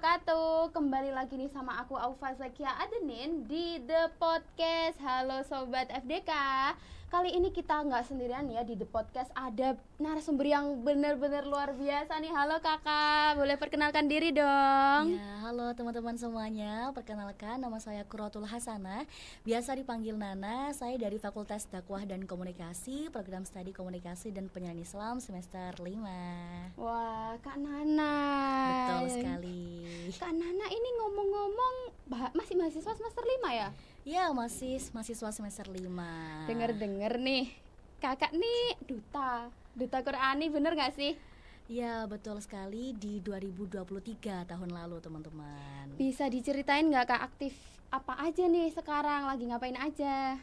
wabarakatuh. Kembali lagi nih sama aku Aufa Zakia Adenin di The Podcast. Halo Sobat FDK. Kali ini kita nggak sendirian ya di The Podcast. Ada narasumber yang benar-benar luar biasa nih. Halo kakak, boleh perkenalkan diri dong? Ya, halo teman-teman semuanya. Perkenalkan, nama saya Quratul Hasanah. Biasa dipanggil Nana. Saya dari Fakultas Dakwah dan Komunikasi, Program Studi Komunikasi dan Penyiaran Islam semester 5. Wah, Kak Nana. Betul sekali. Kak Nana ini ngomong-ngomong masih mahasiswa semester 5 ya? Ya, masih mahasiswa semester 5. Dengar-dengar nih, kakak nih duta Qur'ani, bener gak sih? Ya, betul sekali, di 2023 tahun lalu teman-teman. Bisa diceritain gak kak aktif apa aja nih sekarang, lagi ngapain aja?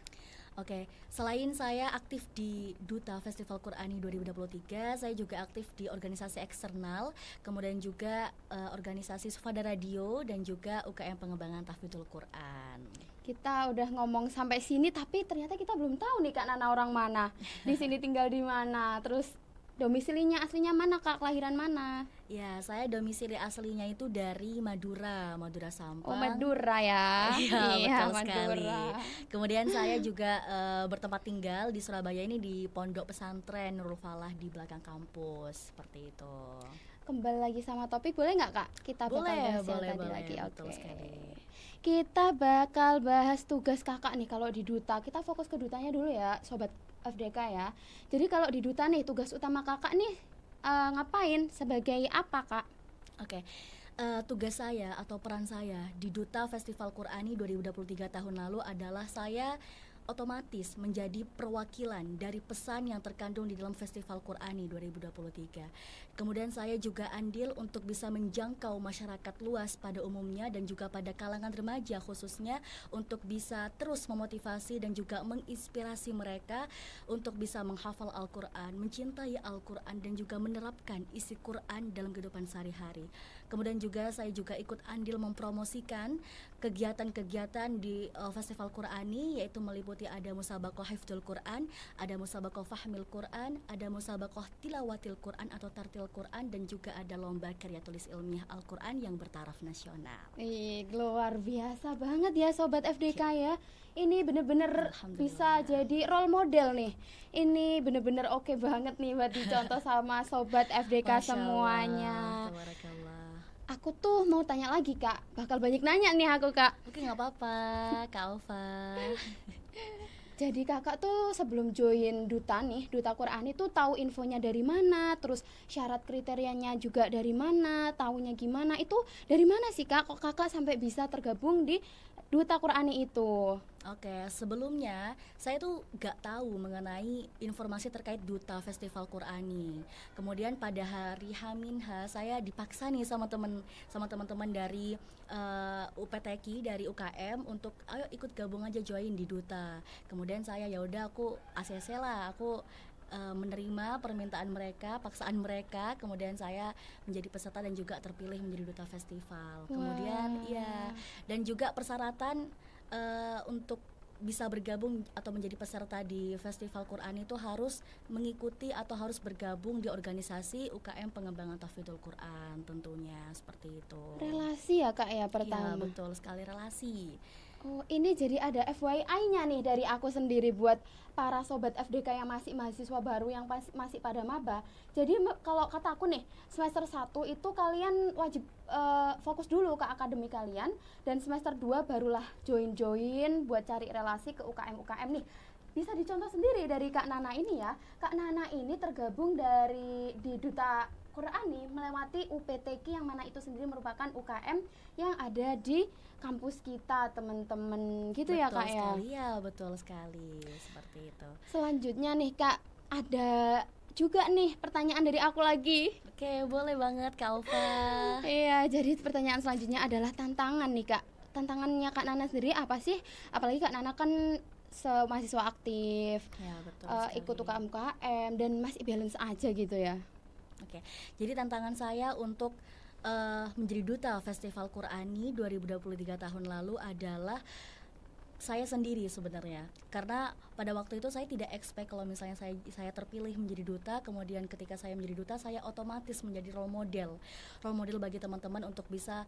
Oke, selain saya aktif di Duta Festival Qur'ani 2023, saya juga aktif di organisasi eksternal, kemudian juga organisasi Sufada Radio dan juga UKM Pengembangan Tahfidzul Qur'an. Kita udah ngomong sampai sini, tapi ternyata kita belum tahu nih Kak Nana orang mana, di sini tinggal di mana, terus domisilinya aslinya mana kak, kelahiran mana? Ya, saya domisili aslinya itu dari Madura Sampang. Oh, Madura ya. Iya, betul Madura. sekali. Kemudian saya juga bertempat tinggal di Surabaya ini di Pondok Pesantren Nurul Falah di belakang kampus, seperti itu. Kembali lagi sama topik, boleh nggak kak? Kita bakal bahas boleh, tadi lagi. betul Oke. sekali. Kita bakal bahas tugas kakak nih kalau di duta. Kita fokus ke dutanya dulu ya, sobat FDK ya. Jadi kalau di duta nih, tugas utama kakak nih ngapain? Sebagai apa kak? Oke. Tugas saya atau peran saya di Duta Festival Qur'ani 2023 tahun lalu adalah saya otomatis menjadi perwakilan dari pesan yang terkandung di dalam Festival Qur'ani 2023. Kemudian saya juga andil untuk bisa menjangkau masyarakat luas pada umumnya dan juga pada kalangan remaja khususnya, untuk bisa terus memotivasi dan juga menginspirasi mereka untuk bisa menghafal Al-Quran, mencintai Al-Quran dan juga menerapkan isi Quran dalam kehidupan sehari-hari. Kemudian juga saya juga ikut andil mempromosikan kegiatan-kegiatan di Festival Qur'ani, yaitu meliputi ada musabaqah hifdzul Quran, ada musabaqah fahmil Quran, ada musabaqah tilawatil Quran atau tartil Quran, dan juga ada lomba karya tulis ilmiah Al-Quran yang bertaraf nasional. Luar biasa banget ya sobat FDK ya. Ini bener-bener bisa jadi role model nih. Ini bener-bener oke banget nih buat dicontoh sama sobat FDK semuanya. Aku tuh mau tanya lagi kak, bakal banyak nanya nih aku kak. Oke, nggak apa-apa Kak Alfa. Jadi kakak tuh sebelum join duta nih, Duta Qur'ani tuh tahu infonya dari mana, terus syarat kriterianya juga dari mana, taunya gimana, itu dari mana sih kak? Kok kakak sampai bisa tergabung di Duta Qur'ani itu? Oke, sebelumnya saya tuh gak tahu mengenai informasi terkait Duta Festival Qur'ani. Kemudian pada hari H-, saya dipaksa nih sama teman-teman dari UPTQ, dari UKM, untuk ayo ikut gabung aja, join di Duta. Kemudian saya ya udah, aku ACC lah, aku menerima permintaan mereka, paksaan mereka. Kemudian saya menjadi peserta dan juga terpilih menjadi Duta Festival. Kemudian ya, dan juga persyaratan untuk bisa bergabung atau menjadi peserta di Festival Qur'ani itu harus mengikuti atau harus bergabung di organisasi UKM Pengembangan Tahfidzul Qur'an, tentunya seperti itu. Relasi ya kak ya pertama? Iya, betul sekali, relasi. Oh, ini jadi ada FYI-nya nih dari aku sendiri buat para sobat FDK yang masih mahasiswa baru, yang masih pada maba. Jadi kalau kata aku nih, semester 1 itu kalian wajib fokus dulu ke akademi kalian, dan semester 2 barulah join buat cari relasi ke UKM nih. Bisa dicontoh sendiri dari Kak Nana ini ya. Kak Nana ini tergabung di Duta Qur'ani melewati UPTQ, yang mana itu sendiri merupakan UKM yang ada di kampus kita, teman-teman gitu. Betul ya kak ya? Ya, betul sekali, seperti itu. Selanjutnya nih kak, ada juga nih pertanyaan dari aku lagi. Oke, boleh banget Kak Alfa. Iya, jadi pertanyaan selanjutnya adalah tantangan nih kak. Tantangannya Kak Nana sendiri apa sih? Apalagi Kak Nana kan mahasiswa aktif, ya, betul ikut UKM dan masih balance aja gitu ya. Oke, jadi tantangan saya untuk menjadi Duta Festival Qur'ani 2023 tahun lalu adalah saya sendiri sebenarnya, karena pada waktu itu saya tidak expect kalau misalnya saya terpilih menjadi duta, kemudian ketika saya menjadi duta saya otomatis menjadi role model bagi teman-teman untuk bisa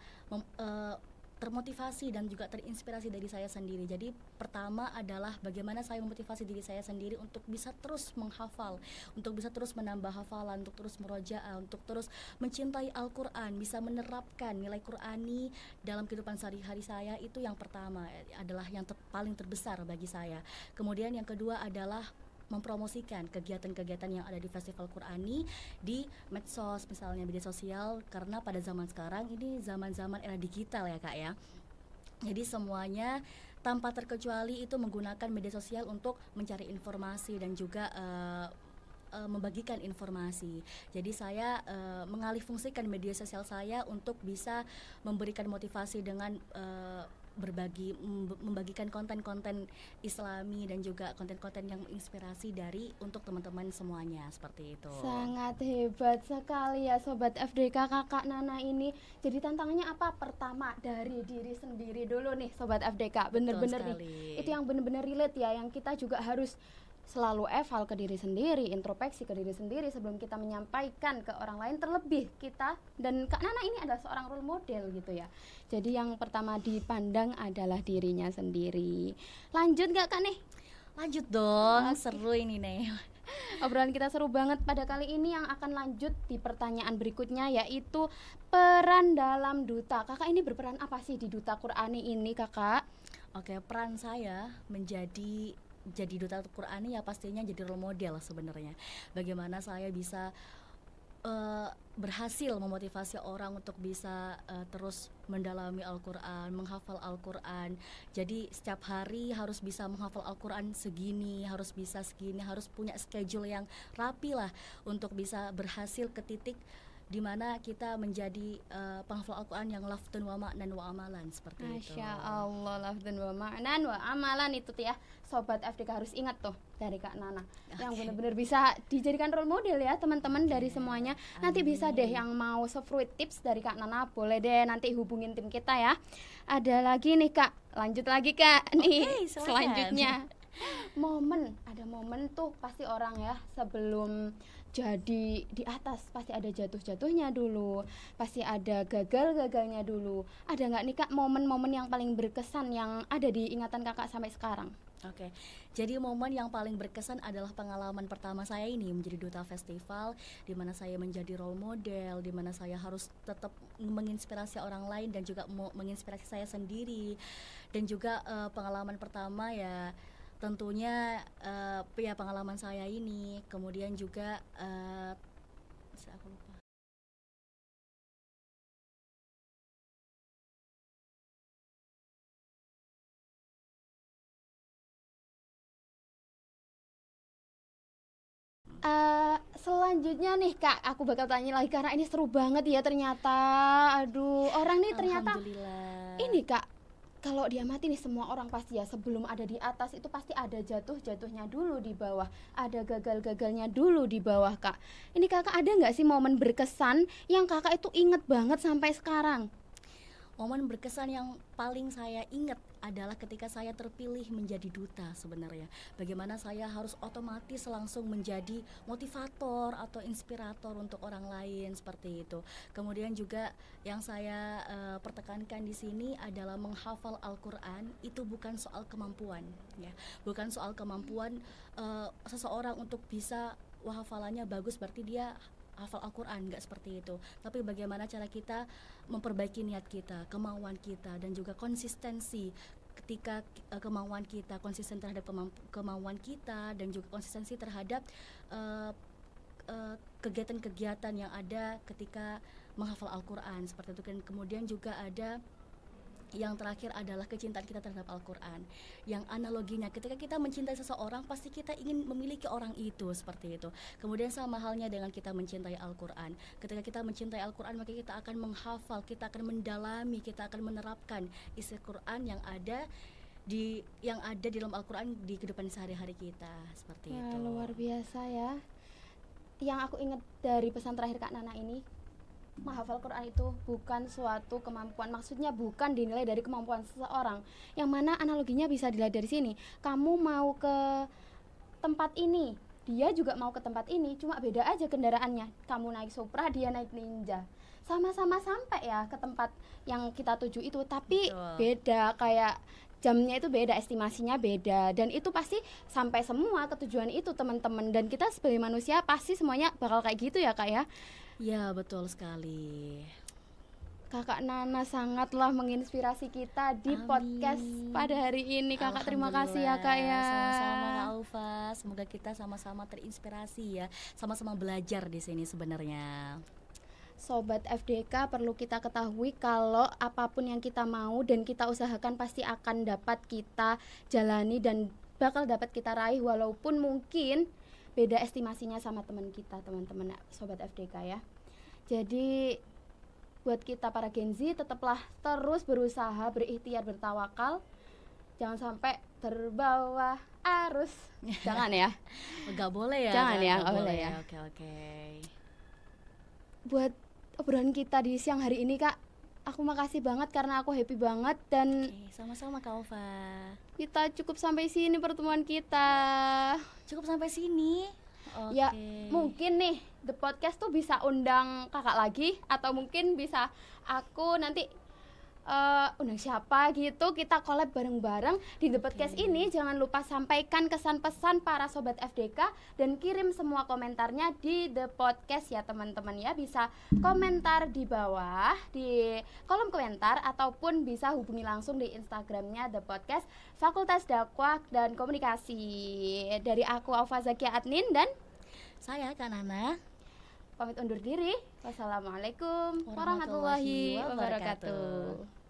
termotivasi dan juga terinspirasi dari saya sendiri. Jadi pertama adalah bagaimana saya memotivasi diri saya sendiri untuk bisa terus menghafal, untuk bisa terus menambah hafalan, untuk terus murojaah, untuk terus mencintai Al-Quran, bisa menerapkan nilai Qurani dalam kehidupan sehari-hari saya. Itu yang pertama, adalah yang paling terbesar bagi saya. Kemudian yang kedua adalah mempromosikan kegiatan-kegiatan yang ada di Festival Qurani di medsos, misalnya media sosial, karena pada zaman sekarang ini zaman-zaman era digital ya Kak ya. Jadi semuanya tanpa terkecuali itu menggunakan media sosial untuk mencari informasi dan juga membagikan informasi. Jadi saya mengalihfungsikan media sosial saya untuk bisa memberikan motivasi dengan membagikan konten-konten Islami dan juga konten-konten yang menginspirasi dari untuk teman-teman semuanya, seperti itu. Sangat hebat sekali ya Sobat FDK Kakak Nana ini. Jadi tantangannya apa? Pertama dari diri sendiri dulu nih Sobat FDK. Bener-bener nih, itu yang bener-bener relate ya, yang kita juga harus selalu eval ke diri sendiri, introspeksi ke diri sendiri sebelum kita menyampaikan ke orang lain, terlebih kita dan Kak Nana ini adalah seorang role model gitu ya. Jadi yang pertama dipandang adalah dirinya sendiri. Lanjut gak Kak nih? Lanjut dong, seru ini nih. Obrolan kita seru banget pada kali ini. Yang akan lanjut di pertanyaan berikutnya yaitu peran dalam duta. Kakak ini berperan apa sih di Duta Qurani ini Kakak? Oke, peran saya jadi duta Qurani ya pastinya jadi role model sebenarnya. Bagaimana saya bisa berhasil memotivasi orang untuk bisa terus mendalami Al-Quran, menghafal Al-Quran. Jadi setiap hari harus bisa menghafal Al-Quran segini, harus bisa segini, harus punya schedule yang rapi lah untuk bisa berhasil ke titik di mana kita menjadi penghafal Al-Quran yang lafdhan wa ma'nan wa amalan, seperti itu. Masya Allah, lafdhan wa ma'nan wa amalan itu tuh ya Sobat FDK harus ingat tuh dari Kak Nana, yang benar-benar bisa dijadikan role model ya teman-teman dari semuanya. Nanti bisa deh yang mau se-fruit tips dari Kak Nana, boleh deh nanti hubungin tim kita ya. Ada lagi nih Kak, lanjut lagi Kak nih. Selanjutnya ada momen tuh pasti orang ya sebelum jadi di atas pasti ada jatuh-jatuhnya dulu, pasti ada gagal-gagalnya dulu. Ada nggak nih Kak momen-momen yang paling berkesan yang ada di ingatan Kakak sampai sekarang? Oke, jadi momen yang paling berkesan adalah pengalaman pertama saya ini menjadi duta festival, di mana saya menjadi role model, di mana saya harus tetap menginspirasi orang lain dan juga menginspirasi saya sendiri. Dan juga pengalaman pertama ya tentunya ya pengalaman saya ini, kemudian juga aku lupa. Selanjutnya nih Kak, aku bakal tanya lagi karena ini seru banget ya ternyata. Aduh, orang nih ternyata ini Kak, kalau diamati nih semua orang pasti ya sebelum ada di atas itu pasti ada jatuh-jatuhnya dulu di bawah, ada gagal-gagalnya dulu di bawah Kak. Ini Kakak ada nggak sih momen berkesan yang Kakak itu inget banget sampai sekarang? Momen berkesan yang paling saya ingat adalah ketika saya terpilih menjadi duta sebenarnya. Bagaimana saya harus otomatis langsung menjadi motivator atau inspirator untuk orang lain, seperti itu. Kemudian juga yang saya pertekankan di sini adalah menghafal Al-Quran itu bukan soal kemampuan, ya, bukan soal kemampuan seseorang untuk bisa hafalannya bagus berarti dia hafal Al-Quran, enggak seperti itu. Tapi bagaimana cara kita memperbaiki niat kita, kemauan kita, dan juga konsistensi ketika kemauan kita, konsisten terhadap kemauan kita, dan juga konsistensi terhadap kegiatan-kegiatan yang ada ketika menghafal Al-Quran, seperti itu. Dan kemudian juga ada yang terakhir adalah kecintaan kita terhadap Al-Quran, yang analoginya ketika kita mencintai seseorang pasti kita ingin memiliki orang itu, seperti itu. Kemudian sama halnya dengan kita mencintai Al-Quran, ketika kita mencintai Al-Quran maka kita akan menghafal, kita akan mendalami, kita akan menerapkan isi Quran yang ada di dalam Al-Quran di kehidupan sehari-hari kita, seperti itu. Luar biasa ya. Yang aku ingat dari pesan terakhir Kak Nana ini, menghafal Quran itu bukan suatu kemampuan, maksudnya bukan dinilai dari kemampuan seseorang, yang mana analoginya bisa dilihat dari sini. Kamu mau ke tempat ini, dia juga mau ke tempat ini, cuma beda aja kendaraannya. Kamu naik Supra, dia naik Ninja, sama-sama sampai ya ke tempat yang kita tuju itu, tapi Betul. beda, kayak jamnya itu beda, estimasinya beda, dan itu pasti sampai semua ke tujuan itu teman-teman. Dan kita sebagai manusia pasti semuanya bakal kayak gitu ya Kak ya. Ya, betul sekali. Kakak Nana sangatlah menginspirasi kita di Amin. podcast pada hari ini. Kakak terima kasih ya Kak ya. Sama-sama Kak Aufa. Semoga kita sama-sama terinspirasi ya, sama-sama belajar di sini sebenarnya. Sobat FDK, perlu kita ketahui kalau apapun yang kita mau dan kita usahakan pasti akan dapat kita jalani dan bakal dapat kita raih, walaupun mungkin beda estimasinya sama teman kita, teman-teman Sobat FDK ya. Jadi buat kita para Gen Z, tetaplah terus berusaha, berikhtiar, bertawakal. Jangan sampai terbawa arus. Jangan ya. Nggak boleh ya. Jangan ya, nggak nggak boleh ya. Oke. Buat obrolan kita di siang hari ini Kak, aku makasih banget karena aku happy banget. Dan Oke, sama-sama Kak Aufa. kita cukup sampai sini pertemuan kita. Cukup sampai sini. Oke. Ya mungkin nih The Podcast tuh bisa undang kakak lagi, atau mungkin bisa aku nanti undang siapa gitu, kita collab bareng-bareng di The Podcast ini. Jangan lupa sampaikan kesan pesan para Sobat FDK dan kirim semua komentarnya di The Podcast ya teman-teman ya. Bisa komentar di bawah di kolom komentar, ataupun bisa hubungi langsung di Instagramnya The Podcast Fakultas Dakwah dan Komunikasi. Dari aku Aufa Zakia Adnin dan Saya Kak Nana pamit undur diri. Wassalamualaikum warahmatullahi wabarakatuh.